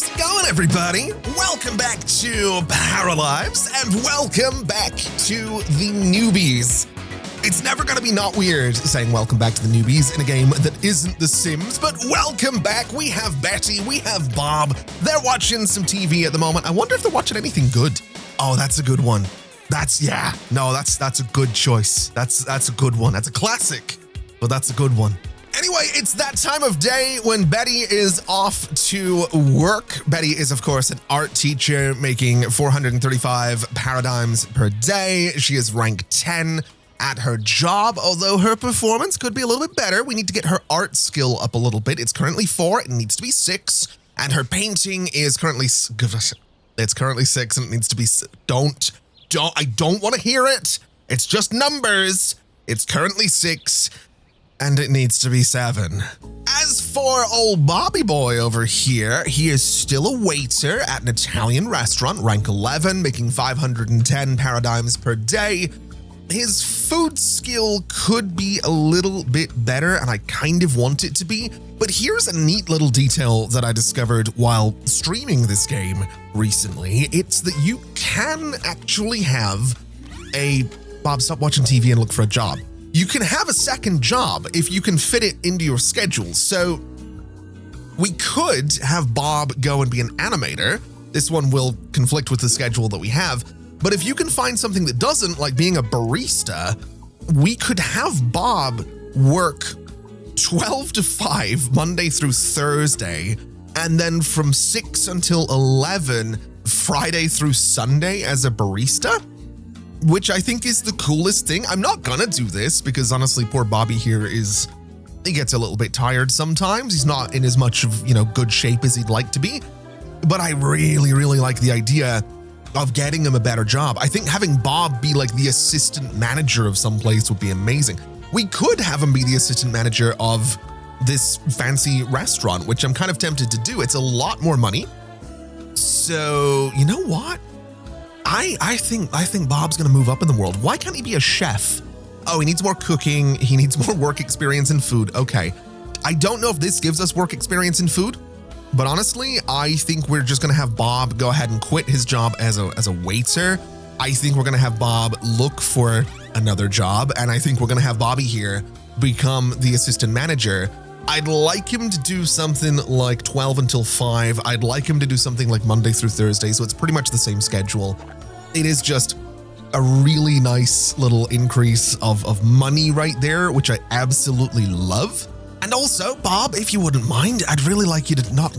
How's it going, everybody? Welcome back to Paralives, and welcome back to the newbies. It's never going to be not weird saying welcome back to the newbies in a game that isn't The Sims, but welcome back. We have Betty, we have Bob. They're watching some TV at the moment. I wonder if they're watching anything good. Oh, that's a good one. That's a good choice. That's a good one. That's a classic, but that's a good one. Anyway, it's that time of day when Betty is off to work. Betty is, of course, an art teacher making 435 paradigms per day. She is rank 10 at her job, although her performance could be a little bit better. We need to get her art skill up a little bit. It's currently 4, it needs to be 6, and her painting is currently, it's currently 6 and it needs to be, I don't want to hear it. It's just numbers. It's currently 6. And it needs to be 7. As for old Bobby boy over here, he is still a waiter at an Italian restaurant, rank 11, making 510 paradigms per day. His food skill could be a little bit better, and I kind of want it to be, but here's a neat little detail that I discovered while streaming this game recently. It's that you can actually have Bob, stop watching TV and look for a job. You can have a second job if you can fit it into your schedule. So we could have Bob go and be an animator. This one will conflict with the schedule that we have. But if you can find something that doesn't, like being a barista, we could have Bob work 12 to 5 Monday through Thursday, and then from 6 until 11 Friday through Sunday as a barista, which I think is the coolest thing. I'm not gonna do this because honestly, poor Bobby here he gets a little bit tired sometimes. He's not in as much of, good shape as he'd like to be. But I really, really like the idea of getting him a better job. I think having Bob be like the assistant manager of some place would be amazing. We could have him be the assistant manager of this fancy restaurant, which I'm kind of tempted to do. It's a lot more money. So, you know what? I think Bob's gonna move up in the world. Why can't he be a chef? Oh, he needs more cooking. He needs more work experience in food. Okay. I don't know if this gives us work experience in food, but honestly, I think we're just gonna have Bob go ahead and quit his job as a waiter. I think we're gonna have Bob look for another job, and I think we're gonna have Bobby here become the assistant manager. I'd like him to do something like 12 until 5. I'd like him to do something like Monday through Thursday, so it's pretty much the same schedule. It is just a really nice little increase of money right there, which I absolutely love. And also, Bob, if you wouldn't mind, I'd really like you to not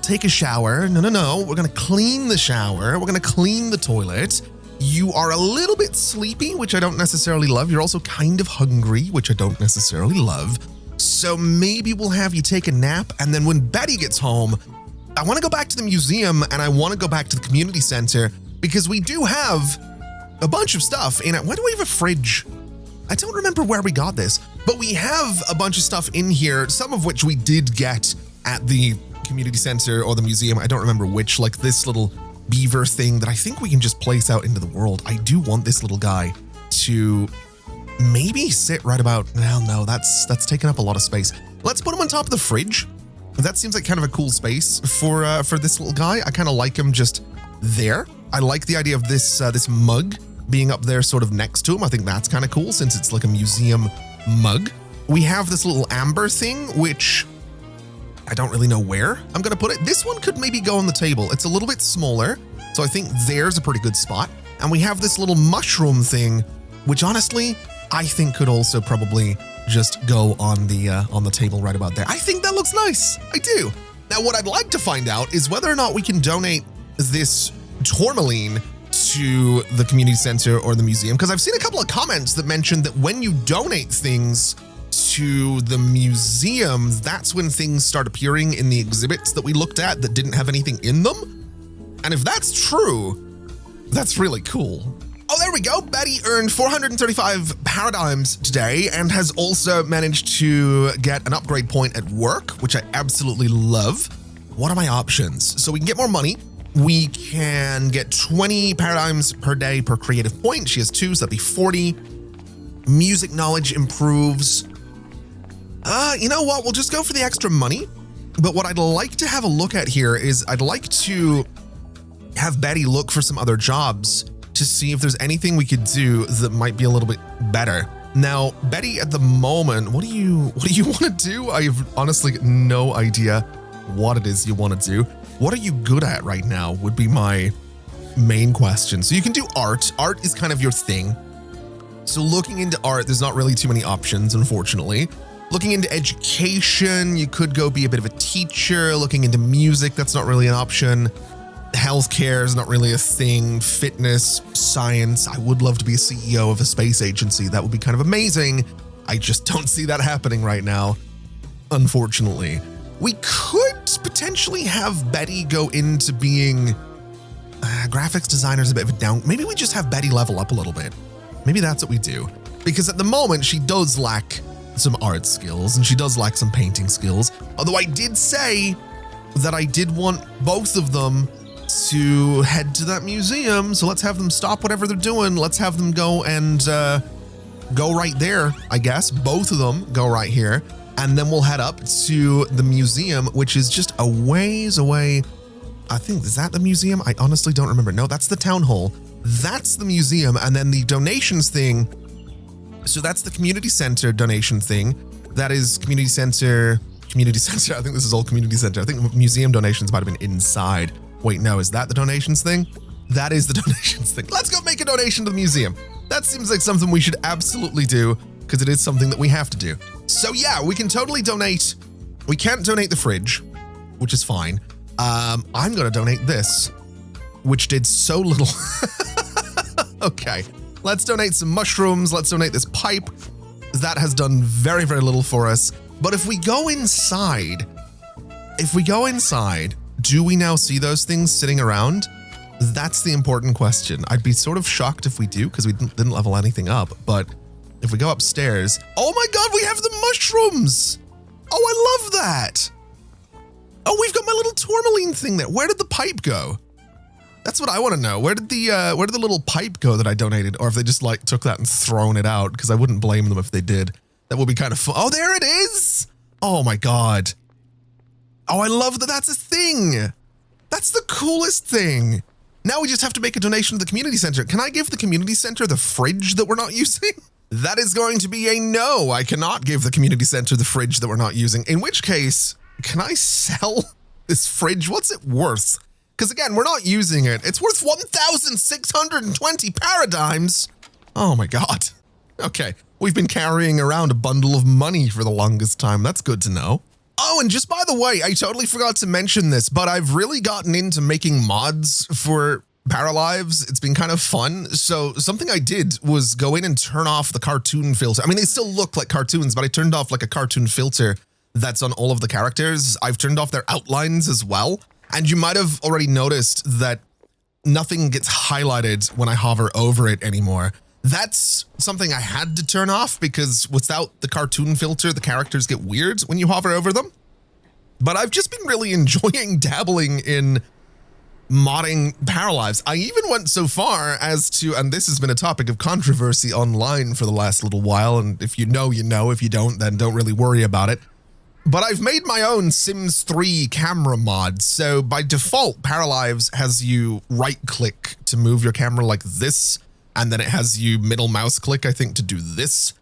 take a shower. No. We're gonna clean the shower. We're gonna clean the toilet. You are a little bit sleepy, which I don't necessarily love. You're also kind of hungry, which I don't necessarily love. So maybe we'll have you take a nap, and then when Betty gets home, I want to go back to the museum and I want to go back to the community center because we do have a bunch of stuff in it. Why do we have a fridge? I don't remember where we got this, but we have a bunch of stuff in here, some of which we did get at the community center or the museum. I don't remember which, like this little beaver thing that I think we can just place out into the world. I do want this little guy to maybe sit right about, well, no, that's taking up a lot of space. Let's put him on top of the fridge. That seems like kind of a cool space for this little guy. I kind of like him just there. I like the idea of this mug being up there sort of next to him. I think that's kind of cool since it's like a museum mug. We have this little amber thing, which I don't really know where I'm gonna put it. This one could maybe go on the table. It's a little bit smaller, so I think there's a pretty good spot. And we have this little mushroom thing, which honestly, I think could also probably just go on the table right about there. I think that looks nice. I do. Now, what I'd like to find out is whether or not we can donate this tourmaline to the community center or the museum, because I've seen a couple of comments that mention that when you donate things to the museum, that's when things start appearing in the exhibits that we looked at that didn't have anything in them. And if that's true, that's really cool. Oh, there we go. Betty earned 435 paradigms today and has also managed to get an upgrade point at work, which I absolutely love. What are my options? So we can get more money. We can get 20 paradigms per day per creative point. She has 2, so that'd be 40. Music knowledge improves. You know what? We'll just go for the extra money. But what I'd like to have a look at here is I'd like to have Betty look for some other jobs to see if there's anything we could do that might be a little bit better. Now, Betty, at the moment, what do you want to do? I have honestly no idea what it is you want to do. What are you good at right now would be my main question. So you can do art. Art is kind of your thing. So looking into art, there's not really too many options, unfortunately. Looking into education, you could go be a bit of a teacher. Looking into music, that's not really an option. Healthcare is not really a thing. Fitness, science. I would love to be a CEO of a space agency. That would be kind of amazing. I just don't see that happening right now, unfortunately. We could potentially have Betty go into being graphics designer's a bit of a down. Maybe we just have Betty level up a little bit. Maybe that's what we do. Because at the moment, she does lack some art skills and she does lack some painting skills. Although I did say that I did want both of them to head to that museum. So let's have them stop whatever they're doing. Let's have them go and go right there, I guess. Both of them go right here. And then we'll head up to the museum, which is just a ways away. I think, is that the museum? I honestly don't remember. No, that's the town hall. That's the museum. And then the donations thing. So that's the community center donation thing. That is community center. I think this is all community center. I think museum donations might have been inside. Wait, no, is that the donations thing? That is the donations thing. Let's go make a donation to the museum. That seems like something we should absolutely do because it is something that we have to do. So yeah, we can totally donate. We can't donate the fridge, which is fine. I'm going to donate this, which did so little. Okay, let's donate some mushrooms. Let's donate this pipe. That has done very, very little for us. But if we go inside, do we now see those things sitting around? That's the important question. I'd be sort of shocked if we do because we didn't level anything up. But if we go upstairs, oh my God, we have the mushrooms. Oh, I love that. Oh, we've got my little tourmaline thing there. Where did the pipe go? That's what I want to know. Where did the little pipe go that I donated? Or if they just like took that and thrown it out, because I wouldn't blame them if they did. That would be kind of fun. Oh, there it is. Oh my God. Oh, I love that that's a thing. That's the coolest thing. Now we just have to make a donation to the community center. Can I give the community center the fridge that we're not using? That is going to be a no. I cannot give the community center the fridge that we're not using. In which case, can I sell this fridge? What's it worth? Because again, we're not using it. It's worth 1,620 paradigms. Oh my God. Okay. We've been carrying around a bundle of money for the longest time. That's good to know. Oh, and just by the way, I totally forgot to mention this, but I've really gotten into making mods for Paralives. It's been kind of fun. So something I did was go in and turn off the cartoon filter. I mean, they still look like cartoons, but I turned off like a cartoon filter that's on all of the characters. I've turned off their outlines as well. And you might have already noticed that nothing gets highlighted when I hover over it anymore. That's something I had to turn off because without the cartoon filter, the characters get weird when you hover over them. But I've just been really enjoying dabbling in modding Paralives. I even went so far as to, and this has been a topic of controversy online for the last little while, and if you know, you know. If you don't, then don't really worry about it. But I've made my own Sims 3 camera mod. So by default, Paralives has you right-click to move your camera like this, and then it has you middle mouse click, I think, to do this.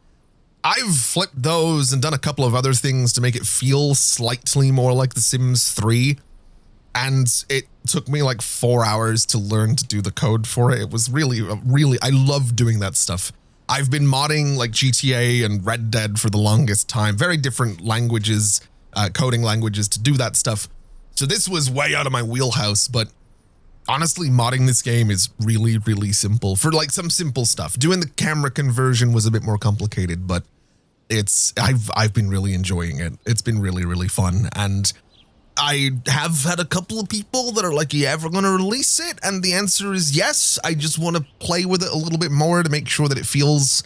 I've flipped those and done a couple of other things to make it feel slightly more like The Sims 3. And it took me like 4 hours to learn to do the code for it. It was really, I love doing that stuff. I've been modding like GTA and Red Dead for the longest time. Very different languages, coding languages to do that stuff. So this was way out of my wheelhouse, but honestly, modding this game is really, really simple for like some simple stuff. Doing the camera conversion was a bit more complicated, but I've been really enjoying it. It's been really, really fun. And I have had a couple of people that are like, are you ever going to release it? And the answer is yes. I just want to play with it a little bit more to make sure that it feels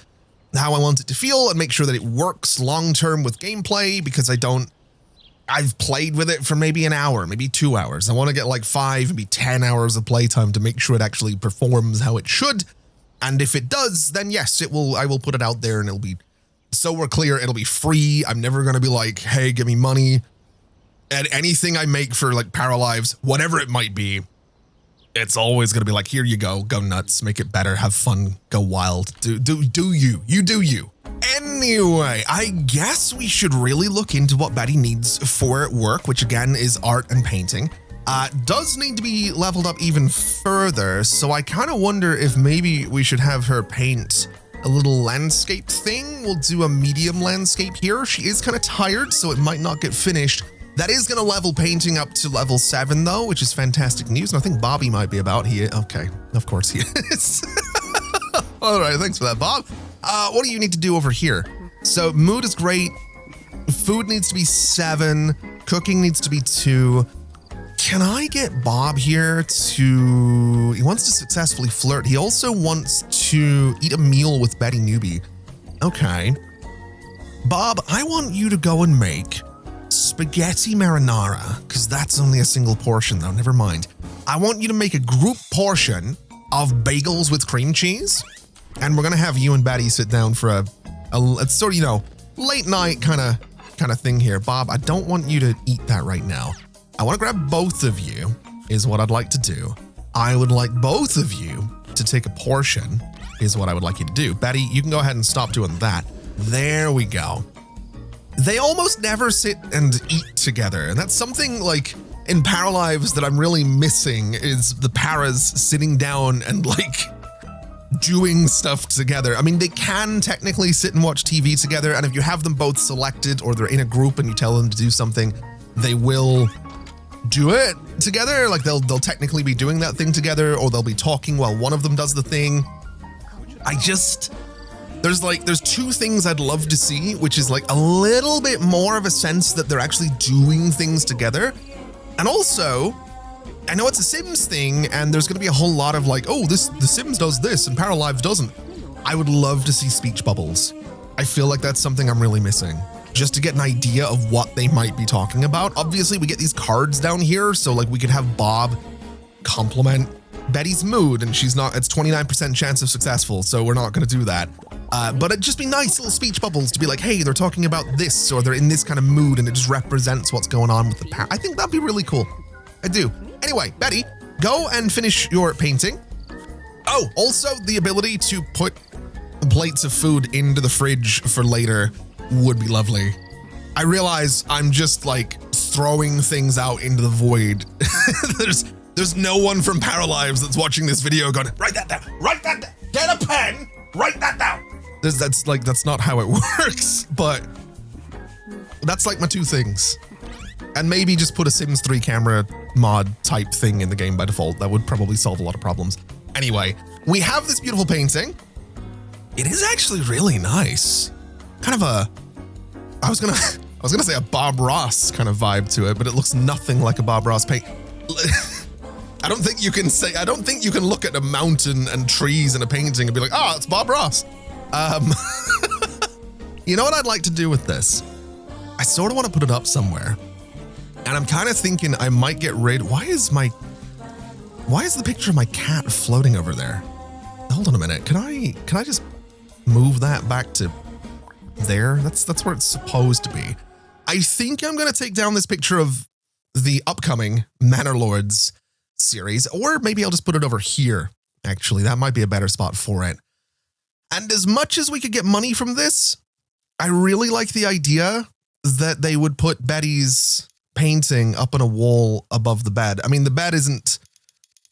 how I want it to feel and make sure that it works long-term with gameplay, because I've played with it for maybe an hour, maybe 2 hours. I want to get like 5, maybe 10 hours of playtime to make sure it actually performs how it should. And if it does, then yes, I will put it out there and it'll be, so we're clear, it'll be free. I'm never going to be like, hey, give me money. And anything I make for like Paralives, whatever it might be, it's always going to be like, here you go nuts, make it better, have fun, go wild, do you do you. Anyway, I guess we should really look into what Betty needs for work, which again is art and painting. Does need to be leveled up even further, so I kind of wonder if maybe we should have her paint a little landscape thing. We'll do a medium landscape here. She is kind of tired, so it might not get finished. That is going to level painting up to level 7 though, which is fantastic news. And I think Bobby might be about here. Okay, of course he is. All right, thanks for that, Bob. What do you need to do over here? So mood is great. Food needs to be 7. Cooking needs to be 2. Can I get Bob here to... He wants to successfully flirt. He also wants to eat a meal with Betty Newbie. Okay. Bob, I want you to go and make spaghetti marinara, because that's only a single portion though, never mind. I want you to make a group portion of bagels with cream cheese, and we're gonna have you and Betty sit down for a it's sort of, you know, late night kind of thing here. Bob, I don't want you to eat that right now. I want to grab both of you is what I'd like to do. I would like both of you to take a portion is what I would like you to do. Betty, you can go ahead and stop doing that. There we go. They almost never sit and eat together. And that's something like in Paralives that I'm really missing is the paras sitting down and like doing stuff together. I mean, they can technically sit and watch TV together. And if you have them both selected or they're in a group and you tell them to do something, they will do it together. Like they'll technically be doing that thing together, or they'll be talking while one of them does the thing. There's 2 things I'd love to see, which is like a little bit more of a sense that they're actually doing things together. And also, I know it's a Sims thing and there's going to be a whole lot of like, oh, the Sims does this and Paralives doesn't. I would love to see speech bubbles. I feel like that's something I'm really missing, just to get an idea of what they might be talking about. Obviously, we get these cards down here, so like we could have Bob compliment Betty's mood, and she's not, it's 29% chance of successful, so we're not going to do that. But it'd just be nice little speech bubbles to be like, hey, they're talking about this, or they're in this kind of mood, and it just represents what's going on with the I think that'd be really cool. I do. Anyway, Betty, go and finish your painting. Oh, also the ability to put plates of food into the fridge for later would be lovely. I realize I'm just like throwing things out into the void. There's no one from Paralives that's watching this video going, write that down, get a pen, write that down. That's not how it works, but that's like my 2 things. And maybe just put a Sims 3 camera mod type thing in the game by default. That would probably solve a lot of problems. Anyway, we have this beautiful painting. It is actually really nice. Kind of a, I was gonna say a Bob Ross kind of vibe to it, but it looks nothing like a Bob Ross paint. I don't think you can look at a mountain and trees and a painting and be like, oh, it's Bob Ross. You know what I'd like to do with this? I sort of want to put it up somewhere. And I'm kind of thinking I might get rid. Why is the picture of my cat floating over there? Hold on a minute. Can I just move that back to there? That's where it's supposed to be. I think I'm going to take down this picture of the upcoming Manor Lords series, or maybe I'll just put it over here. Actually, that might be a better spot for it. And as much as we could get money from this, I really like the idea that they would put Betty's painting up on a wall above the bed. I mean, the bed isn't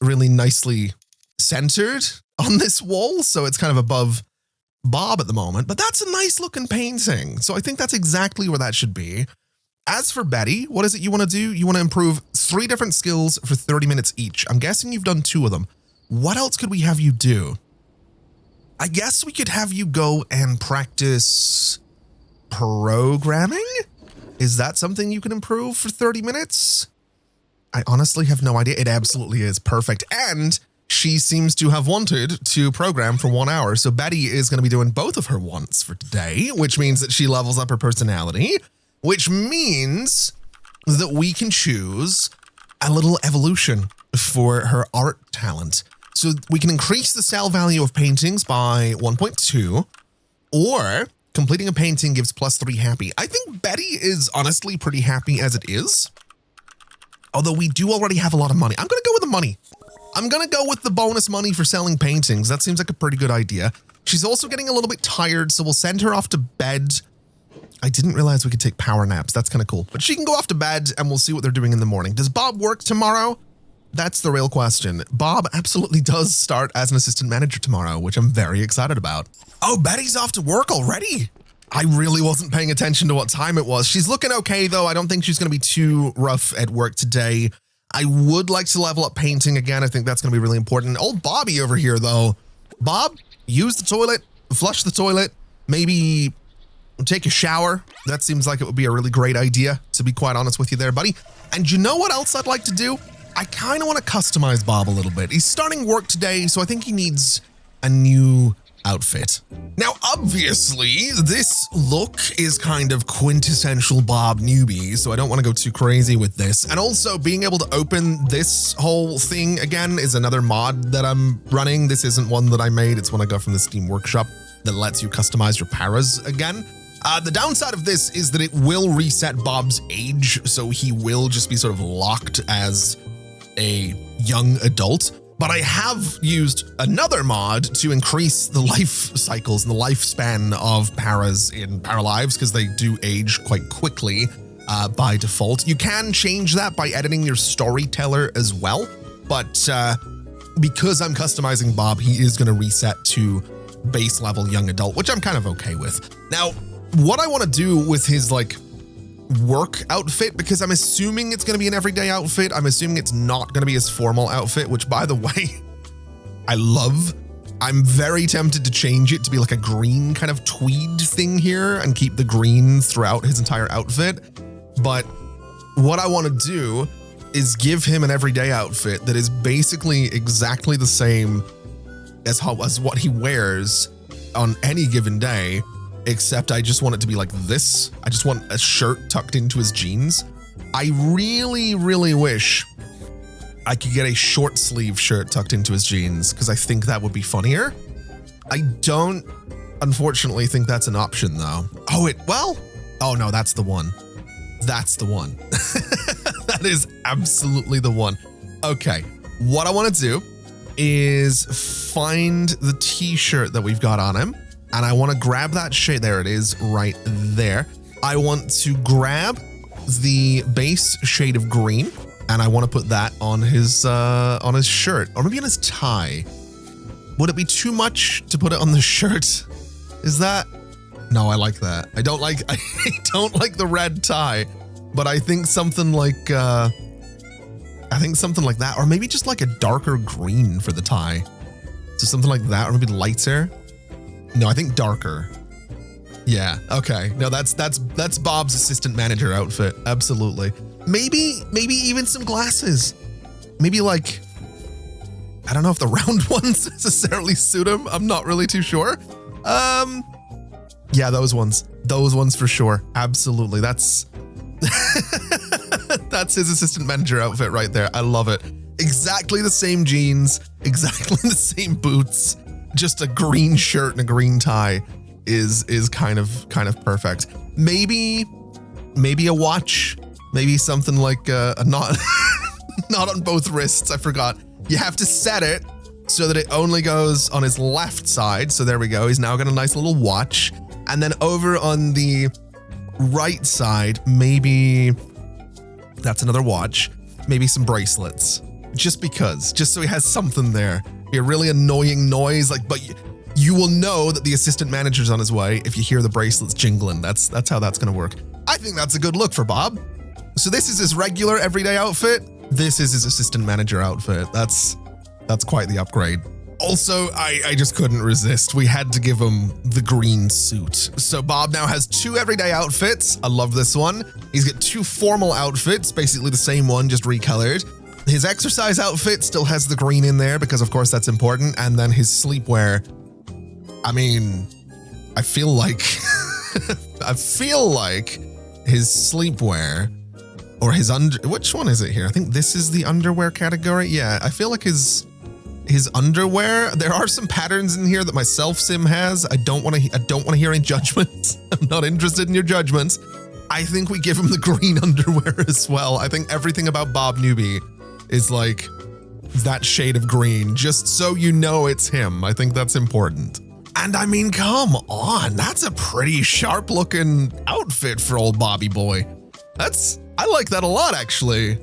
really nicely centered on this wall, so it's kind of above Bob at the moment, but that's a nice looking painting. So I think that's exactly where that should be. As for Betty, what is it you want to do? You want to improve 3 different skills for 30 minutes each. I'm guessing you've done 2 of them. What else could we have you do? I guess we could have you go and practice programming. Is that something you can improve for 30 minutes? I honestly have no idea. It absolutely is perfect. And she seems to have wanted to program for 1 hour. So Betty is going to be doing both of her wants for today, which means that she levels up her personality, which means that we can choose a little evolution for her art talent. So we can increase the sale value of paintings by 1.2, or completing a painting gives +3 happy. I think Betty is honestly pretty happy as it is. Although we do already have a lot of money. I'm going to go with the money. I'm going to go with the bonus money for selling paintings. That seems like a pretty good idea. She's also getting a little bit tired, so we'll send her off to bed. I didn't realize we could take power naps. That's kind of cool. But she can go off to bed and we'll see what they're doing in the morning. Does Bob work tomorrow? That's the real question. Bob absolutely does start as an assistant manager tomorrow, which I'm very excited about. Oh, Betty's off to work already? I really wasn't paying attention to what time it was. She's looking okay, though. I don't think she's going to be too rough at work today. I would like to level up painting again. I think that's going to be really important. Old Bobby over here, though. Bob, use the toilet, flush the toilet, maybe take a shower. That seems like it would be a really great idea, to be quite honest with you there, buddy. And you know what else I'd like to do? I kind of want to customize Bob a little bit. He's starting work today, so I think he needs a new outfit. Now, obviously, this look is kind of quintessential Bob newbie, so I don't want to go too crazy with this. And also, being able to open this whole thing again is another mod that I'm running. This isn't one that I made. It's one I got from the Steam Workshop that lets you customize your paras again. The downside of this is that it will reset Bob's age, so he will just be sort of locked as a young adult. But I have used another mod to increase the life cycles and the lifespan of paras in Paralives because they do age quite quickly by default. You can change that by editing your storyteller as well. But because I'm customizing Bob, he is going to reset to base level young adult, which I'm kind of okay with. Now, what I want to do with his like work outfit, because I'm assuming it's going to be an everyday outfit. I'm assuming it's not going to be his formal outfit, which by the way, I love. I'm very tempted to change it to be like a green kind of tweed thing here and keep the green throughout his entire outfit. But what I want to do is give him an everyday outfit that is basically exactly the same as what he wears on any given day, except I just want it to be like this. I just want a shirt tucked into his jeans. I really, really wish I could get a short sleeve shirt tucked into his jeans because I think that would be funnier. I don't, unfortunately, think that's an option though. Oh no, that's the one. That's the one. That is absolutely the one. Okay, what I want to do is find the t-shirt that we've got on him. And I want to grab that shade. There it is right there. I want to grab the base shade of green and I want to put that on his shirt or maybe on his tie. Would it be too much to put it on the shirt? Is that? No, I like that. I don't like the red tie, but I think something like that, or maybe just like a darker green for the tie. So something like that, or maybe lighter. No, I think darker. Yeah, okay. No, that's Bob's assistant manager outfit. Absolutely. Maybe even some glasses. Maybe like, I don't know if the round ones necessarily suit him. I'm not really too sure. Yeah, those ones for sure. Absolutely. That's that's his assistant manager outfit right there. I love it. Exactly the same jeans, exactly the same boots. Just a green shirt and a green tie is kind of perfect. Maybe a watch, maybe something like not on both wrists. I forgot. You have to set it so that it only goes on his left side. So there we go. He's now got a nice little watch. And then over on the right side, maybe that's another watch, maybe some bracelets, just so he has something there. A really annoying noise, but you will know that the assistant manager's on his way if you hear the bracelets jingling. That's how that's gonna work. I think that's a good look for Bob. So this is his regular everyday outfit. This is his assistant manager outfit. That's quite the upgrade. Also, I just couldn't resist. We had to give him the green suit. So Bob now has 2 everyday outfits. I love this one. He's got 2 formal outfits, basically the same one, just recolored. His exercise outfit still has the green in there because of course that's important. And then his sleepwear, I mean, I feel like his sleepwear or his which one is it here? I think this is the underwear category. Yeah, I feel like his underwear, there are some patterns in here that my self sim has. I don't want to hear any judgments. I'm not interested in your judgments. I think we give him the green underwear as well. I think everything about Bob Newbie is like that shade of green, just so you know it's him. I think that's important. And I mean, come on, that's a pretty sharp looking outfit for old Bobby boy. I like that a lot, actually.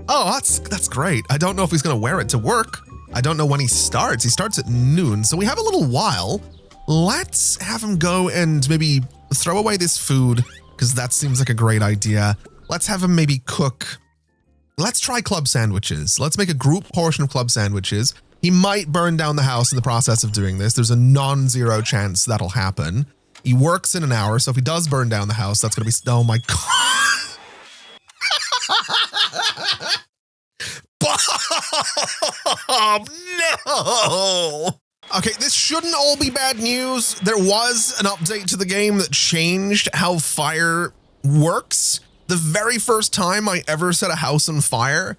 Oh, that's great. I don't know if he's gonna wear it to work. I don't know when he starts. He starts at noon, so we have a little while. Let's have him go and maybe throw away this food, because that seems like a great idea. Let's have him maybe cook. Let's try club sandwiches. Let's make a group portion of club sandwiches. He might burn down the house in the process of doing this. There's a non-zero chance that'll happen. He works in an hour, so if he does burn down the house, that's gonna be, oh my God. Bob, no. Okay, this shouldn't all be bad news. There was an update to the game that changed how fire works. The very first time I ever set a house on fire,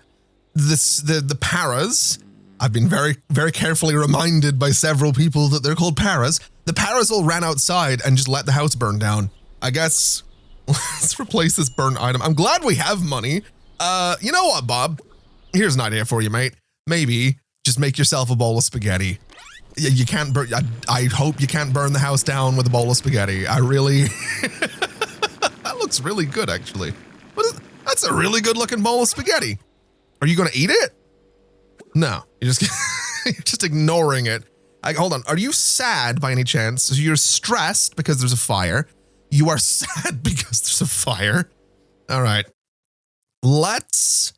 the paras, I've been very, very carefully reminded by several people that they're called paras. The paras all ran outside and just let the house burn down. I guess let's replace this burnt item. I'm glad we have money. You know what, Bob? Here's an idea for you, mate. Maybe just make yourself a bowl of spaghetti. You can't burn. I hope you can't burn the house down with a bowl of spaghetti. I really, that looks really good, actually. That's a really good looking bowl of spaghetti. Are you going to eat it? No, you're just ignoring it. Hold on. Are you sad by any chance? So you're stressed because there's a fire. You are sad because there's a fire. All right. Let's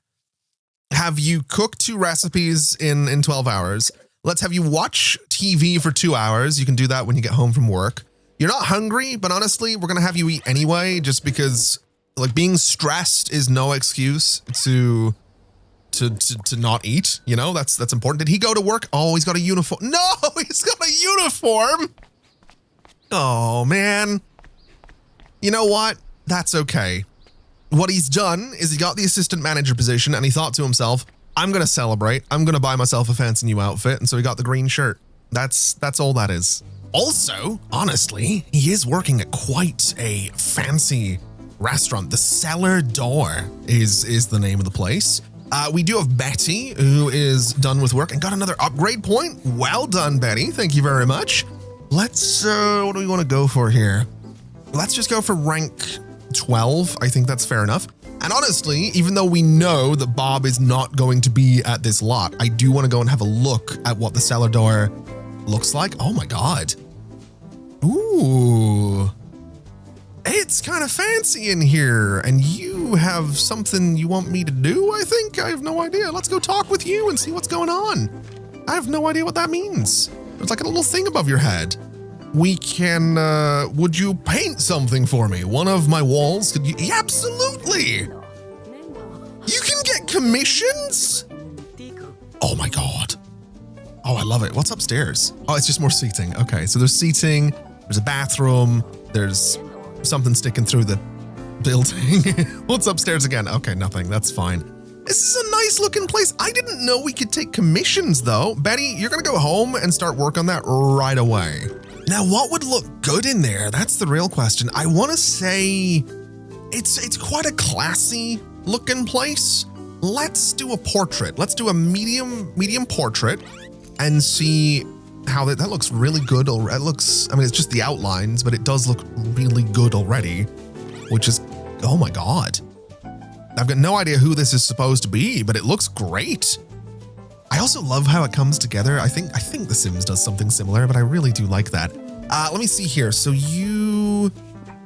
have you cook 2 recipes in 12 hours. Let's have you watch TV for 2 hours. You can do that when you get home from work. You're not hungry, but honestly, we're going to have you eat anyway, just because like being stressed is no excuse to not eat, you know, that's important. Did he go to work? Oh, he's got a uniform. No, he's got a uniform. Oh, man. You know what? That's okay. What he's done is he got the assistant manager position and he thought to himself, I'm going to celebrate. I'm going to buy myself a fancy new outfit. And so he got the green shirt. That's all that is. Also, honestly, he is working at quite a fancy restaurant. The Cellar Door is the name of the place. We do have Betty, who is done with work and got another upgrade point. Well done, Betty. Thank you very much. Let's, what do we want to go for here? Let's just go for rank 12. I think that's fair enough. And honestly, even though we know that Bob is not going to be at this lot, I do want to go and have a look at what the cellar door looks like. Oh my God. Ooh. It's kind of fancy in here, and you have something you want me to do, I think? I have no idea. Let's go talk with you and see what's going on. I have no idea what that means. There's like a little thing above your head. We can, would you paint something for me? One of my walls? Could you? Yeah, absolutely. You can get commissions? Oh my God. Oh, I love it. What's upstairs? Oh, it's just more seating. Okay, so there's seating, there's a bathroom, there's something sticking through the building. What's upstairs again? Okay, nothing. That's fine. This is a nice looking place. I didn't know we could take commissions though. Betty, you're gonna go home and start work on that right away. Now, what would look good in there? That's the real question. I want to say it's quite a classy looking place. Let's do a portrait. Let's do a medium portrait and see how that looks really good. It looks, I mean, it's just the outlines, but it does look really good already, which is, oh my God. I've got no idea who this is supposed to be, but it looks great. I also love how it comes together. I think The Sims does something similar, but I really do like that. Let me see here. So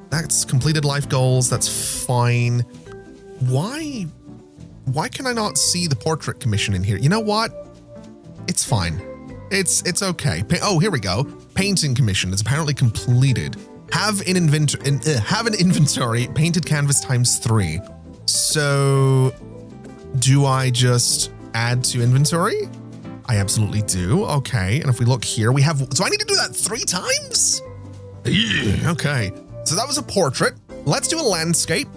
that's completed life goals. That's fine. Why can I not see the portrait commission in here? You know what? It's fine. It's okay. Oh, here we go. Painting commission is apparently completed. Have an inventory, painted canvas ×3. So do I just add to inventory? I absolutely do. Okay. And if we look here, we have, so I need to do that 3 times? Okay. So that was a portrait. Let's do a landscape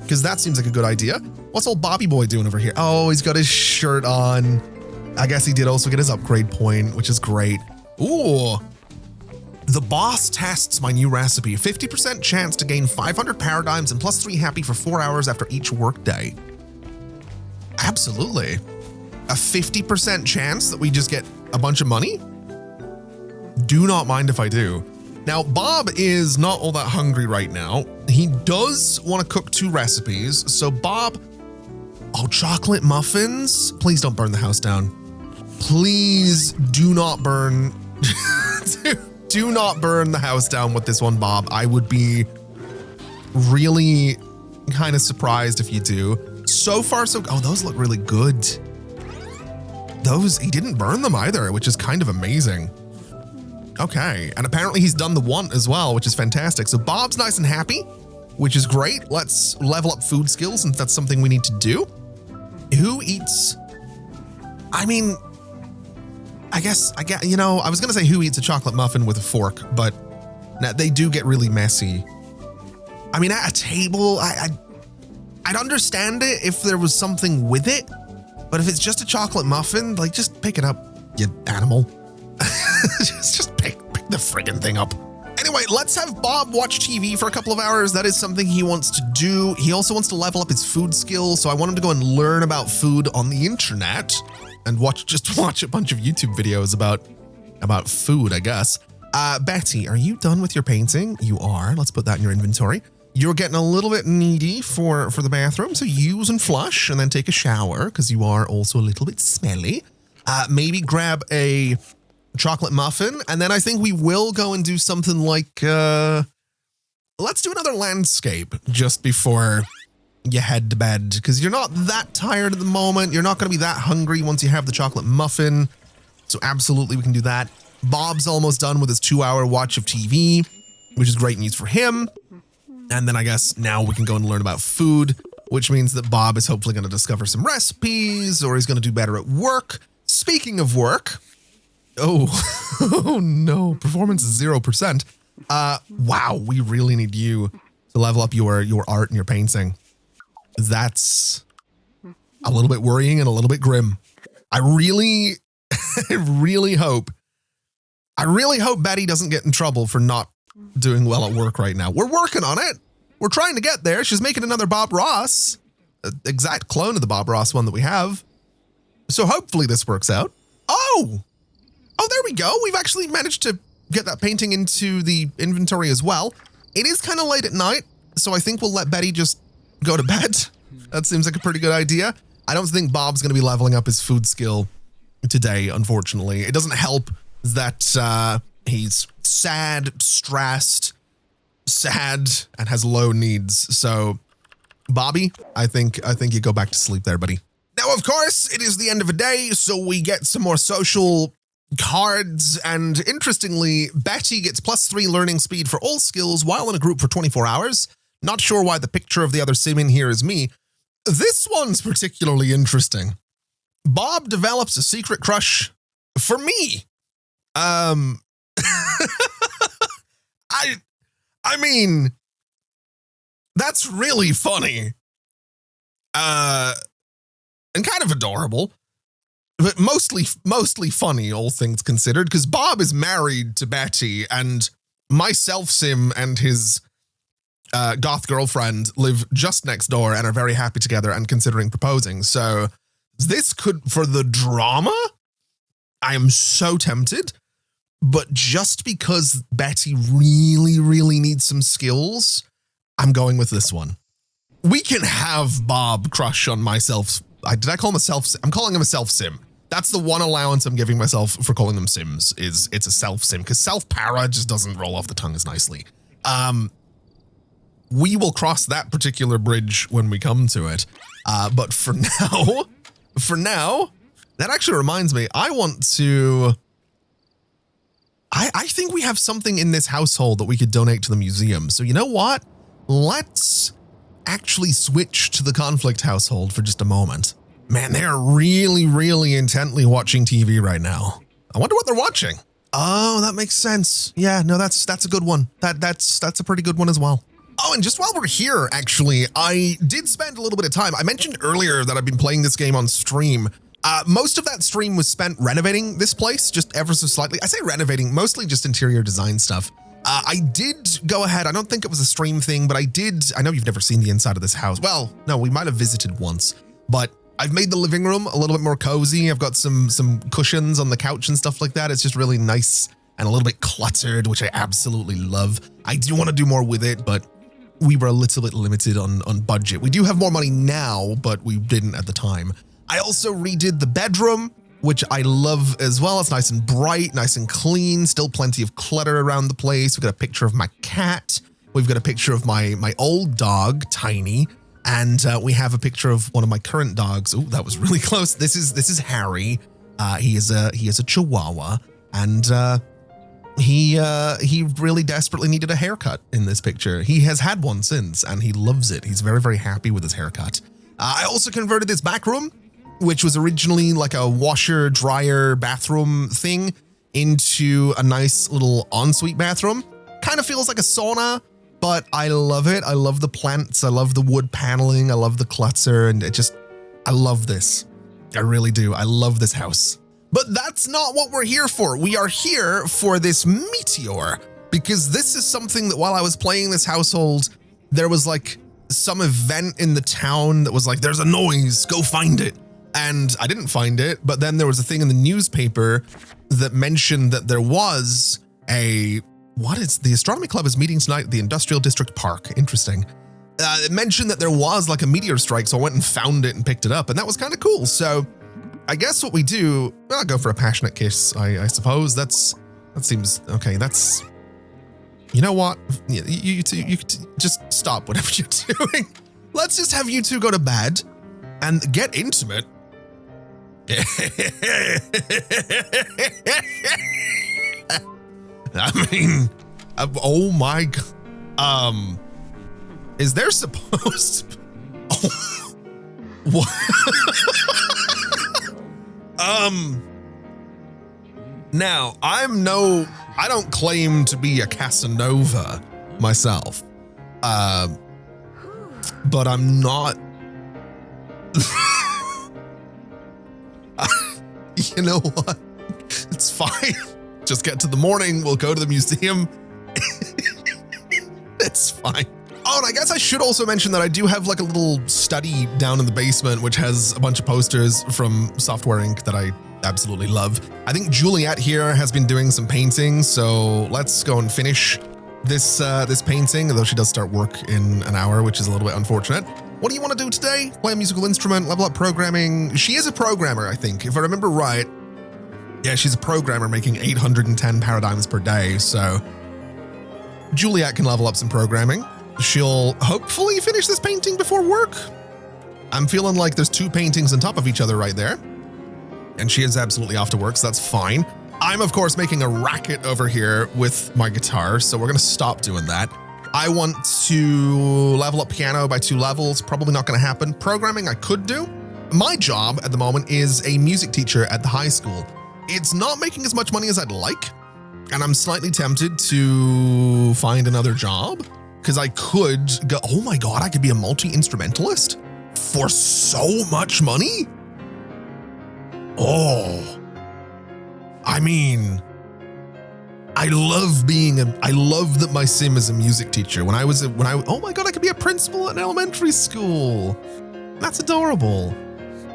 because that seems like a good idea. What's old Bobby boy doing over here? Oh, he's got his shirt on. I guess he did also get his upgrade point, which is great. Ooh. The boss tests my new recipe. 50% chance to gain 500 paradigms and +3 happy for 4 hours after each workday. Absolutely. A 50% chance that we just get a bunch of money? Do not mind if I do. Now, Bob is not all that hungry right now. He does want to cook 2 recipes. So Bob, oh, chocolate muffins. Please don't burn the house down. Please do not burn. Do not burn the house down with this one, Bob. I would be really kind of surprised if you do. So far, so, oh, those look really good. Those, he didn't burn them either, which is kind of amazing. Okay, and apparently he's done the one as well, which is fantastic. So Bob's nice and happy, which is great. Let's level up food skills since that's something we need to do. Who eats? I mean, I guess, you know, I was gonna say who eats a chocolate muffin with a fork, but they do get really messy. I mean, at a table, I'd understand it if there was something with it, but if it's just a chocolate muffin, like, just pick it up, you animal. just pick the friggin' thing up. Anyway, let's have Bob watch TV for a couple of hours. That is something he wants to do. He also wants to level up his food skills, so I want him to go and learn about food on the internet and watch a bunch of YouTube videos about food, I guess. Betty, are you done with your painting? You are. Let's put that in your inventory. You're getting a little bit needy for the bathroom, so use and flush and then take a shower because you are also a little bit smelly. Maybe grab a chocolate muffin, and then I think we will go and do something like, let's do another landscape just before you head to bed, because you're not that tired at the moment. You're not going to be that hungry once you have the chocolate muffin. So absolutely we can do that. Bob's almost done with his 2-hour watch of TV, which is great news for him. And then I guess now we can go and learn about food, which means that Bob is hopefully going to discover some recipes, or he's going to do better at work. Speaking of work, oh no, performance is 0%. Wow, we really need you to level up your art and your painting. That's a little bit worrying and a little bit grim. I really hope Betty doesn't get in trouble for not doing well at work right now. We're working on it. We're trying to get there. She's making another Bob Ross, an exact clone of the Bob Ross one that we have. So hopefully this works out. Oh, there we go. We've actually managed to get that painting into the inventory as well. It is kind of late at night, so I think we'll let Betty just go to bed. That seems like a pretty good idea. I don't think Bob's going to be leveling up his food skill today, unfortunately. It doesn't help that he's sad, stressed, and has low needs. So, Bobby, I think you go back to sleep there, buddy. Now, of course, it is the end of a day, so we get some more social cards, and interestingly, Betty gets +3 learning speed for all skills while in a group for 24 hours. Not sure why the picture of the other sim in here is me. This one's particularly interesting. Bob develops a secret crush for me. I mean, that's really funny. And kind of adorable, but mostly funny, all things considered, because Bob is married to Betty, and my self-sim and his goth girlfriend live just next door and are very happy together and considering proposing. So this could, for the drama, I am so tempted, but just because Betty really needs some skills, I'm going with this one. We can have Bob crush on myself. Did I call him a self-sim? I'm calling him a self-sim. That's the one allowance I'm giving myself for calling them sims, is it's a self-sim, because self-para just doesn't roll off the tongue as nicely. We will cross that particular bridge when we come to it. But for now, that actually reminds me, I think we have something in this household that we could donate to the museum. So you know what? Let's actually switch to the conflict household for just a moment. Man, they are really intently watching TV right now. I wonder what they're watching. Oh, that makes sense. Yeah, no, that's a good one. That's a pretty good one as well. Oh, and just while we're here, actually, I did spend a little bit of time. I mentioned earlier that I've been playing this game on stream. Most of that stream was spent renovating this place, just ever so slightly. I say renovating, mostly just interior design stuff. I did go ahead, I don't think it was a stream thing, but I know you've never seen the inside of this house. Well, no, we might have visited once, but I've made the living room a little bit more cozy. I've got some cushions on the couch and stuff like that. It's just really nice and a little bit cluttered, which I absolutely love. I do want to do more with it, but we were a little bit limited on budget. We do have more money now, but we didn't at the time. I also redid the bedroom, which I love as well. It's nice and bright, nice and clean, still plenty of clutter around the place. We've got a picture of my cat. We've got a picture of my old dog, Tiny. And we have a picture of one of my current dogs. Oh, that was really close. This is Harry. He is a Chihuahua, and he really desperately needed a haircut in this picture. He has had one since, and he loves it. He's very, very happy with his haircut. I also converted this back room, which was originally like a washer, dryer, bathroom thing, into a nice little ensuite bathroom. Kind of feels like a sauna, but I love it. I love the plants. I love the wood paneling. I love the clutter, and I love this. I really do. I love this house. But that's not what we're here for. We are here for this meteor, because this is something that while I was playing this household, there was like some event in the town that was like, there's a noise, go find it. And I didn't find it, but then there was a thing in the newspaper that mentioned that there was the astronomy club is meeting tonight at the Industrial District Park. Interesting. It mentioned that there was like a meteor strike, so I went and found it and picked it up, and that was kind of cool. So I guess what we do, I'll go for a passionate kiss, I suppose. That seems okay. That's, you know what? You two just stop whatever you're doing. Let's just have you two go to bed and get intimate. I mean, oh my God. Is there supposed to be, what? Now, I don't claim to be a Casanova myself, but I'm not, you know what? It's fine. Just get to the morning. We'll go to the museum. It's fine. Oh, and I guess I should also mention that I do have like a little study down in the basement, which has a bunch of posters from Software Inc. that I absolutely love. I think Juliet here has been doing some painting, so let's go and finish this painting, although she does start work in an hour, which is a little bit unfortunate. What do you want to do today? Play a musical instrument, level up programming. She is a programmer, I think, if I remember right. Yeah, she's a programmer making 810 paradigms per day, so Juliet can level up some programming. She'll hopefully finish this painting before work. I'm feeling like there's two paintings on top of each other right there. And she is absolutely off to work, so that's fine. I'm, of course, making a racket over here with my guitar, so we're going to stop doing that. I want to level up piano by 2 levels. Probably not going to happen. Programming I could do. My job at the moment is a music teacher at the high school. It's not making as much money as I'd like, and I'm slightly tempted to find another job, because I could go, oh my God, I could be a multi-instrumentalist for so much money. Oh, I mean, I love that my sim is a music teacher. Oh my God, I could be a principal at an elementary school. That's adorable.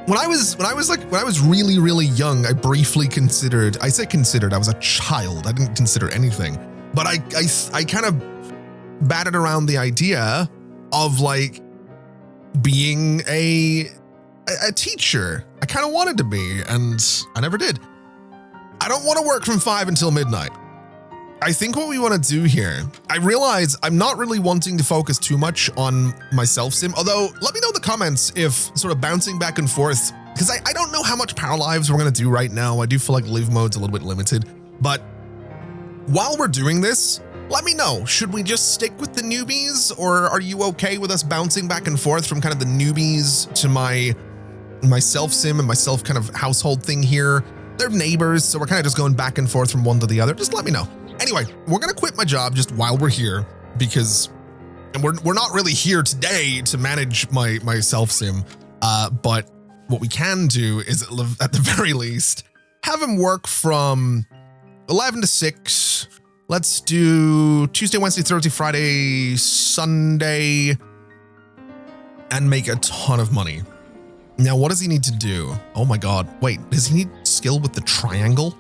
When I was really, really young, I briefly considered, I was a child. I didn't consider anything, but I kind of batted around the idea of like being a teacher. I kind of wanted to be, and I never did. I don't want to work from 5 until midnight. I think what we want to do here, I realize I'm not really wanting to focus too much on my self-sim, although let me know in the comments if sort of bouncing back and forth, because I don't know how much Paralives we're going to do right now. I do feel like live mode's a little bit limited, but while we're doing this, let me know, should we just stick with the newbies, or are you okay with us bouncing back and forth from kind of the newbies to my self-sim and my self kind of household thing here? They're neighbors, so we're kind of just going back and forth from one to the other. Just let me know. Anyway, we're going to quit my job just while we're here, because we're not really here today to manage my self-sim, but what we can do is at the very least, have him work from 11 to 6. Let's do Tuesday, Wednesday, Thursday, Friday, Sunday, and make a ton of money. Now, what does he need to do? Oh my God. Wait, does he need skill with the triangle?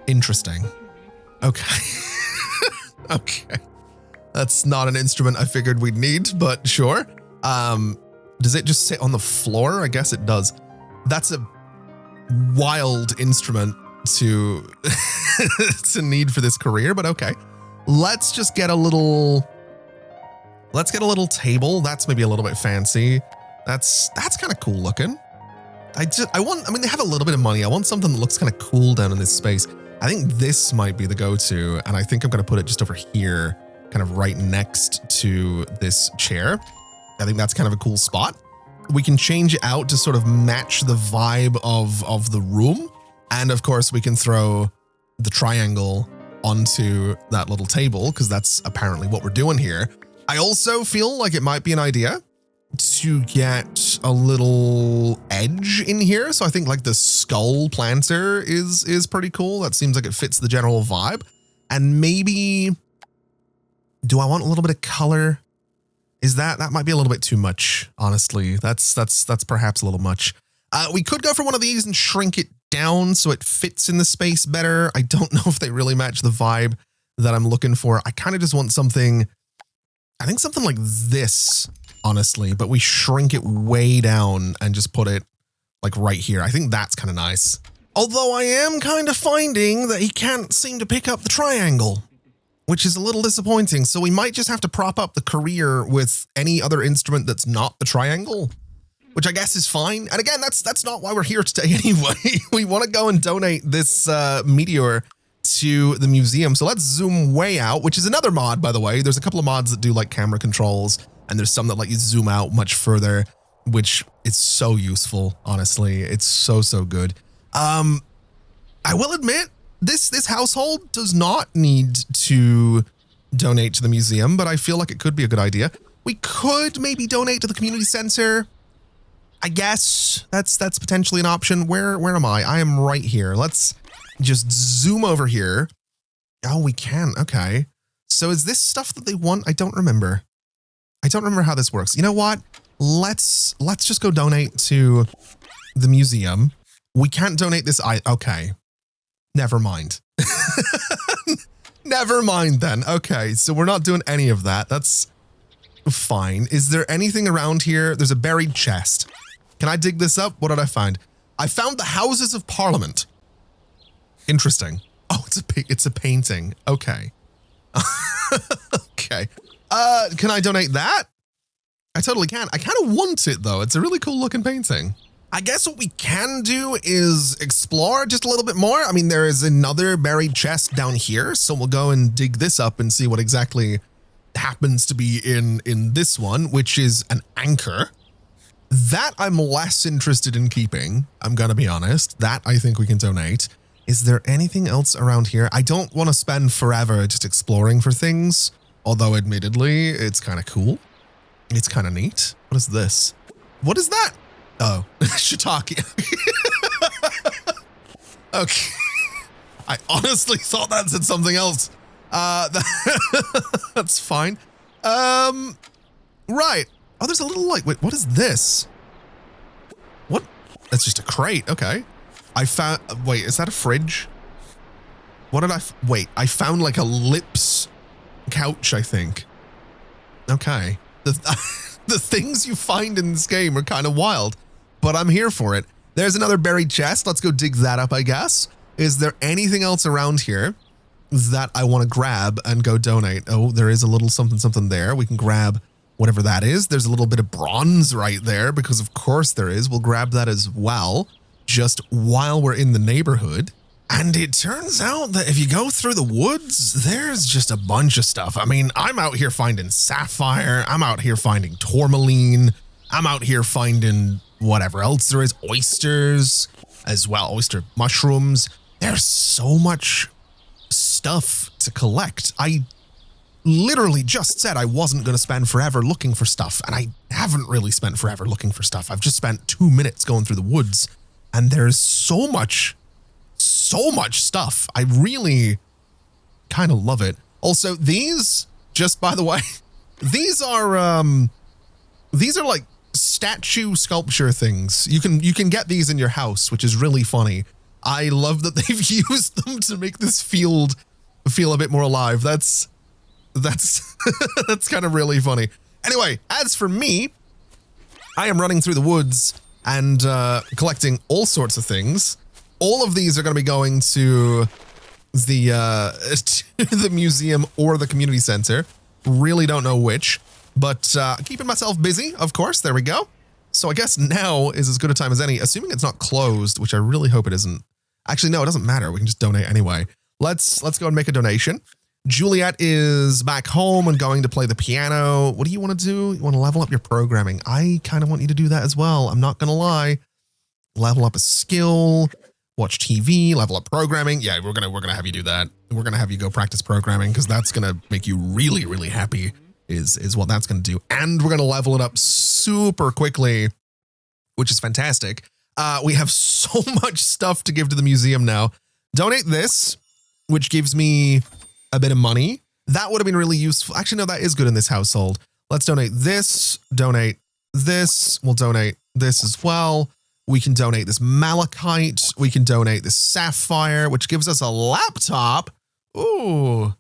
Interesting. Okay. Okay. That's not an instrument I figured we'd need, but sure. Does it just sit on the floor? I guess it does. That's a wild instrument to to need for this career, but okay. Let's just get a little table. That's maybe a little bit fancy. That's kind of cool looking. I mean, they have a little bit of money. I want something that looks kind of cool down in this space. I think this might be the go-to, and I think I'm going to put it just over here, kind of right next to this chair. I think that's kind of a cool spot. We can change it out to sort of match the vibe of the room. And of course, we can throw the triangle onto that little table because that's apparently what we're doing here. I also feel like it might be an idea to get a little edge in here. So I think like the skull planter is pretty cool. That seems like it fits the general vibe. And maybe, do I want a little bit of color? Is that might be a little bit too much, honestly. That's perhaps a little much. We could go for one of these and shrink it down so it fits in the space better. I don't know if they really match the vibe that I'm looking for. I kind of just want something, I think something like this, honestly, but we shrink it way down and just put it like right here. I think that's kind of nice. Although I am kind of finding that he can't seem to pick up the triangle, which is a little disappointing. So we might just have to prop up the career with any other instrument that's not the triangle, which I guess is fine. And again, that's not why we're here today anyway. We want to go and donate this meteor to the museum. So let's zoom way out, which is another mod, by the way. There's a couple of mods that do like camera controls, and there's some that let you zoom out much further, which is so useful, honestly. It's so good. I will admit, this household does not need to donate to the museum, but I feel like it could be a good idea. We could maybe donate to the community center. I guess that's potentially an option. Where am I? I am right here. Let's just zoom over here. Oh, we can. Okay. So is this stuff that they want? I don't remember. I don't remember how this works. You know what? Let's just go donate to the museum. We can't donate this. Okay. Never mind. Never mind then. Okay. So we're not doing any of that. That's fine. Is there anything around here? There's a buried chest. Can I dig this up? What did I find? I found the Houses of Parliament. Interesting. Oh, it's a painting. Okay. Okay. Can I donate that? I totally can. I kind of want it though. It's a really cool looking painting. I guess what we can do is explore just a little bit more. I mean, there is another buried chest down here, so we'll go and dig this up and see what exactly happens to be in this one, which is an anchor. That I'm less interested in keeping, I'm gonna be honest. That I think we can donate. Is there anything else around here? I don't want to spend forever just exploring for things, although admittedly, it's kind of cool. It's kind of neat. What is this? What is that? Oh, shiitake. Okay. I honestly thought that said something else. That's fine. Right. Oh, there's a little like, wait, what is this? What? That's just a crate. Okay. I found, wait, is that a fridge? What did wait, I found like a lips couch, I think. Okay. The things you find in this game are kind of wild, but I'm here for it. There's another buried chest. Let's go dig that up, I guess. Is there anything else around here that I want to grab and go donate? Oh, there is a little something there. We can grab whatever that is. There's a little bit of bronze right there because of course there is. We'll grab that as well, just while we're in the neighborhood. And it turns out that if you go through the woods, there's just a bunch of stuff. I mean, I'm out here finding sapphire. I'm out here finding tourmaline. I'm out here finding whatever else there is, oysters as well, oyster mushrooms. There's so much stuff to collect. I literally just said I wasn't going to spend forever looking for stuff, and I haven't really spent forever looking for stuff. I've just spent 2 minutes going through the woods, and there's so much stuff. I really kind of love it. Also, these, just by the way, these are like statue sculpture things. You can get these in your house, which is really funny. I love that they've used them to make this field feel a bit more alive. That's that's kind of really funny. Anyway, as for me, I am running through the woods and collecting all sorts of things. All of these are going to be going to the museum or the community center. Really don't know which, but keeping myself busy, of course. There we go. So I guess now is as good a time as any, assuming it's not closed, which I really hope it isn't. Actually, no, it doesn't matter. We can just donate anyway. Let's go and make a donation. Juliet is back home and going to play the piano. What do you want to do? You want to level up your programming. I kind of want you to do that as well. I'm not going to lie. Level up a skill, watch TV, level up programming. Yeah, we're going to have you do that. We're going to have you go practice programming because that's going to make you really, really happy is what that's going to do. And we're going to level it up super quickly, which is fantastic. We have so much stuff to give to the museum now. Donate this, which gives me a bit of money. That would have been really useful. Actually, no, that is good in this household. Let's donate this, donate this. We'll donate this as well. We can donate this malachite. We can donate this sapphire, which gives us a laptop. Ooh.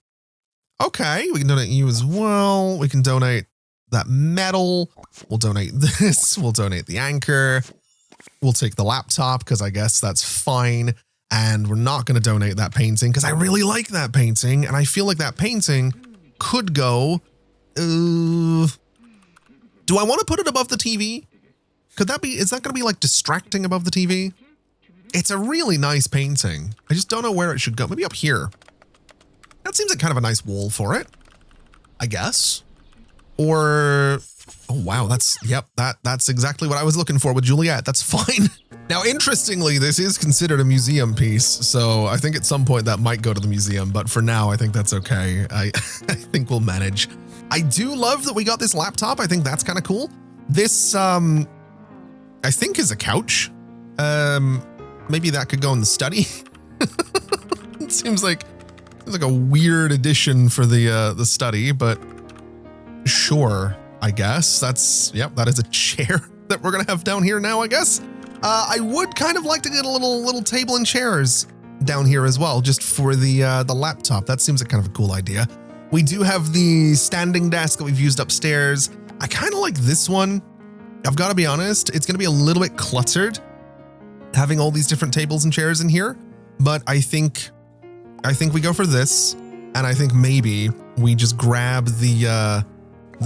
Okay, we can donate you as well. We can donate that metal. We'll donate this. We'll donate the anchor. We'll take the laptop because I guess that's fine. And we're not going to donate that painting because I really like that painting. And I feel like that painting could go... do I want to put it above the TV? Could that be... Is that going to be like distracting above the TV? It's a really nice painting. I just don't know where it should go. Maybe up here. That seems like kind of a nice wall for it, I guess. Or... Oh, wow. That's exactly what I was looking for with Juliet. That's fine. Now, interestingly, this is considered a museum piece, so I think at some point that might go to the museum, but for now, I think that's okay. I think we'll manage. I do love that we got this laptop. I think that's kind of cool. This, I think is a couch. Maybe that could go in the study. It seems like a weird addition for the study, but sure, I guess. That is a chair that we're gonna have down here now, I guess. I would kind of like to get a little table and chairs down here as well, just for the laptop. That seems like kind of a cool idea. We do have the standing desk that we've used upstairs. I kind of like this one. I've got to be honest, it's going to be a little bit cluttered having all these different tables and chairs in here, but I think we go for this, and I think maybe we just grab the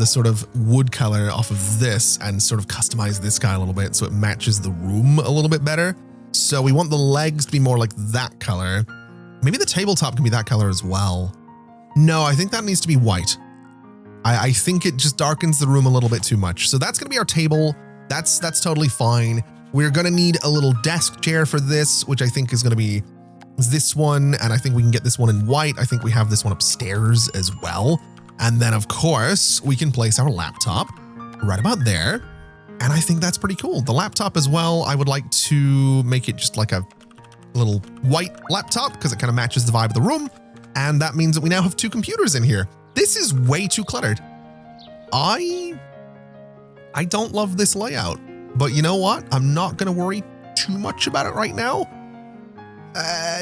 sort of wood color off of this and sort of customize this guy a little bit so it matches the room a little bit better. So we want the legs to be more like that color. Maybe the tabletop can be that color as well. No, I think that needs to be white. I think it just darkens the room a little bit too much. So that's going to be our table. That's totally fine. We're going to need a little desk chair for this, which I think is going to be this one. And I think we can get this one in white. I think we have this one upstairs as well. And then, of course, we can place our laptop right about there. And I think that's pretty cool. The laptop as well, I would like to make it just like a little white laptop because it kind of matches the vibe of the room. And that means that we now have 2 computers in here. This is way too cluttered. I don't love this layout, but you know what? I'm not going to worry too much about it right now.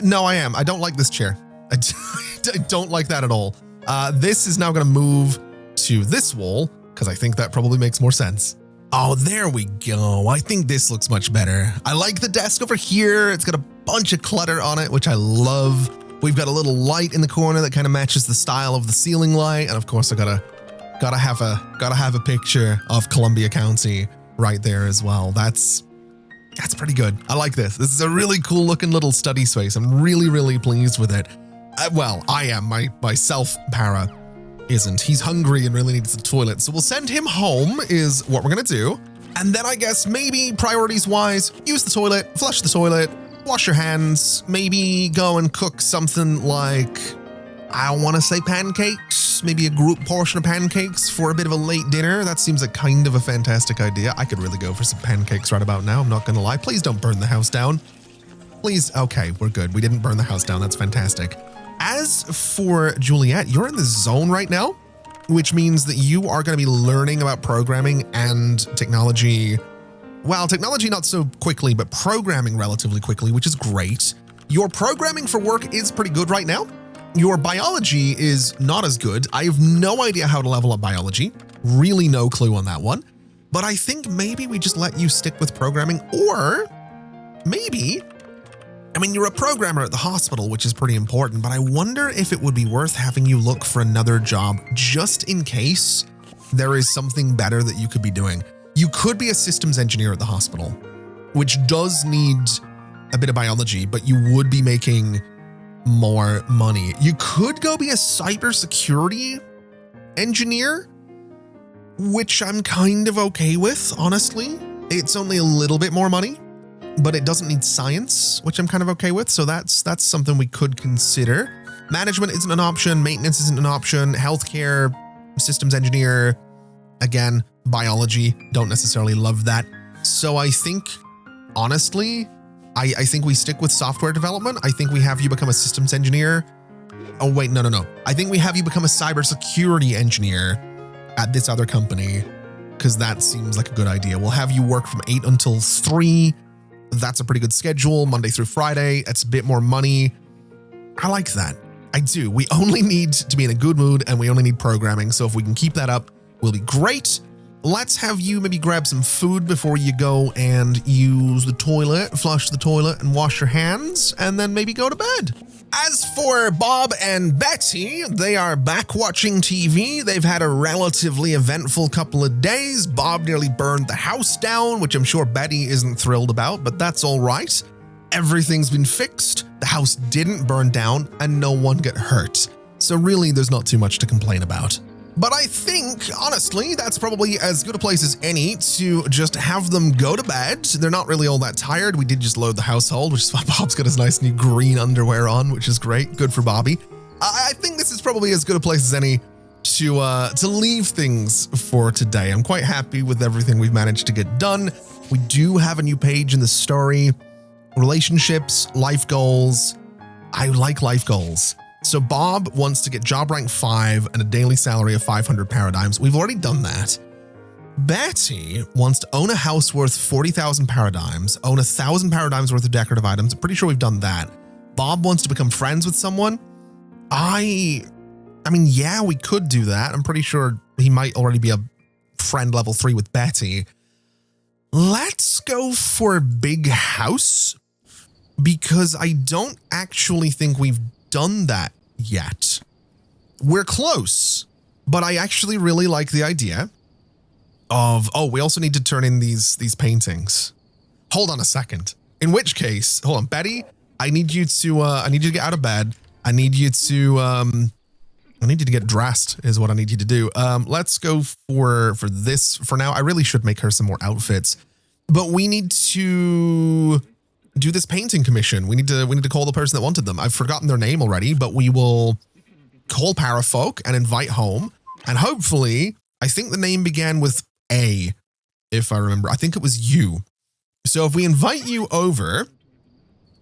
No, I am. I don't like this chair. I don't like that at all. This is now going to move to this wall because I think that probably makes more sense. Oh, there we go. I think this looks much better. I like the desk over here. It's got a bunch of clutter on it, which I love. We've got a little light in the corner that kind of matches the style of the ceiling light. And of course, I gotta have a picture of Columbia County right there as well. That's pretty good. I like this. This is a really cool looking little study space. I'm really, really pleased with it. Well, I am. Myself, Para isn't. He's hungry and really needs the toilet. So we'll send him home is what we're going to do. And then I guess maybe priorities wise, use the toilet, flush the toilet, wash your hands, maybe go and cook something like, I want to say pancakes, maybe a group portion of pancakes for a bit of a late dinner. That seems like kind of a fantastic idea. I could really go for some pancakes right about now. I'm not going to lie. Please don't burn the house down. Please. Okay, we're good. We didn't burn the house down. That's fantastic. As for Juliet, you're in the zone right now, which means that you are going to be learning about programming and technology. Well, technology not so quickly, but programming relatively quickly, which is great. Your programming for work is pretty good right now. Your biology is not as good. I have no idea how to level up biology. Really no clue on that one. But I think maybe we just let you stick with programming, or maybe, I mean, you're a programmer at the hospital, which is pretty important, but I wonder if it would be worth having you look for another job just in case there is something better that you could be doing. You could be a systems engineer at the hospital, which does need a bit of biology, but you would be making more money. You could go be a cybersecurity engineer, which I'm kind of okay with, honestly. It's only a little bit more money, but it doesn't need science, which I'm kind of okay with. So that's something we could consider. Management isn't an option. Maintenance isn't an option. Healthcare, systems engineer, again, biology, don't necessarily love that. So I think, honestly, I think we stick with software development. I think we have you become a systems engineer. Oh, wait, no. I think we have you become a cybersecurity engineer at this other company, because that seems like a good idea. We'll have you work from 8 until 3. That's a pretty good schedule, Monday through Friday. It's a bit more money. I like that. I do. We only need to be in a good mood, and we only need programming. So if we can keep that up, we'll be great. Let's have you maybe grab some food before you go and use the toilet, flush the toilet and wash your hands, and then maybe go to bed. As for Bob and Betty, they are back watching TV. They've had a relatively eventful couple of days. Bob nearly burned the house down, which I'm sure Betty isn't thrilled about, but that's all right. Everything's been fixed. The house didn't burn down and no one got hurt. So really, there's not too much to complain about. But I think, honestly, that's probably as good a place as any to just have them go to bed. They're not really all that tired. We did just load the household, which is why Bob's got his nice new green underwear on, which is great. Good for Bobby. I think this is probably as good a place as any to leave things for today. I'm quite happy with everything we've managed to get done. We do have a new page in the story. Relationships, life goals. I like life goals. So Bob wants to get job rank 5 and a daily salary of 500 paradigms. We've already done that. Betty wants to own a house worth 40,000 paradigms, own 1,000 paradigms worth of decorative items. I'm pretty sure we've done that. Bob wants to become friends with someone. I mean, yeah, we could do that. I'm pretty sure he might already be a friend level 3 with Betty. Let's go for big house, because I don't actually think we've done that yet. We're close, but I actually really like the idea of, we also need to turn in these paintings. Hold on a second. In which case, hold on, Betty, I need you to get out of bed. I need you to get dressed is what I need you to do. Let's go for this for now. I really should make her some more outfits, but we need to do this painting commission. We need to call the person that wanted them. I've forgotten their name already, but we will call Parafolk and invite home. And hopefully, I think the name began with A, if I remember. I think it was you. So if we invite you over,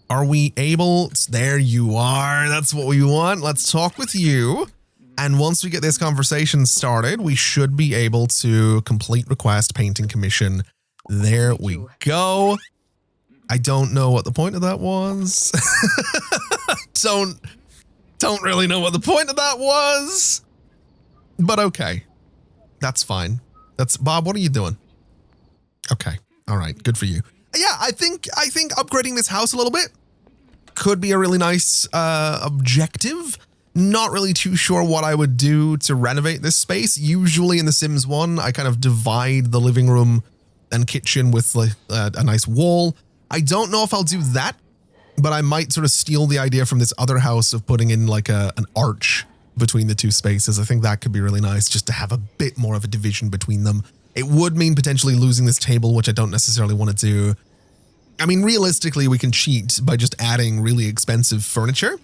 are we able? There you are. That's what we want. Let's talk with you. And once we get this conversation started, we should be able to complete request painting commission. There we go. I don't know what the point of that was. Don't really know what the point of that was. But okay. That's fine. That's Bob, what are you doing? Okay. All right. Good for you. Yeah, I think upgrading this house a little bit could be a really nice objective. Not really too sure what I would do to renovate this space. Usually in The Sims 1, I kind of divide the living room and kitchen with like a nice wall. I don't know if I'll do that, but I might sort of steal the idea from this other house of putting in like an arch between the two spaces. I think that could be really nice just to have a bit more of a division between them. It would mean potentially losing this table, which I don't necessarily want to do. I mean, realistically, we can cheat by just adding really expensive furniture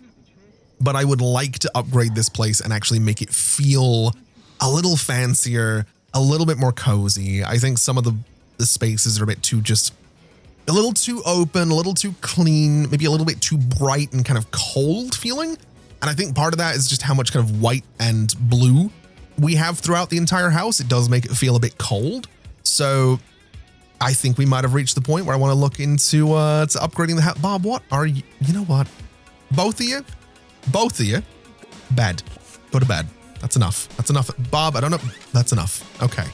but I would like to upgrade this place and actually make it feel a little fancier, a little bit more cozy. I think some of the spaces are a bit too a little too open, a little too clean, maybe a little bit too bright and kind of cold feeling. And I think part of that is just how much kind of white and blue we have throughout the entire house. It does make it feel a bit cold. So I think we might have reached the point where I want to look into to upgrading the house. Bob, what are you? You know what? Both of you, bed. Go to bed. That's enough. That's enough. Bob, I don't know. That's enough. Okay.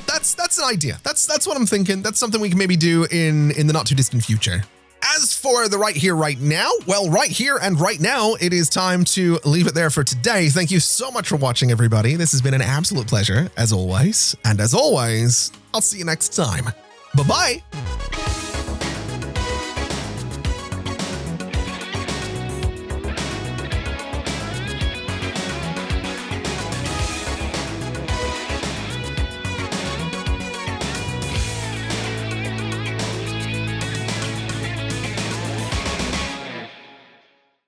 That's an idea. That's what I'm thinking. That's something we can maybe do in the not too distant future. As for the right here, right now, well, right here and right now, it is time to leave it there for today. Thank you so much for watching, everybody. This has been an absolute pleasure, as always. And as always, I'll see you next time. Bye-bye.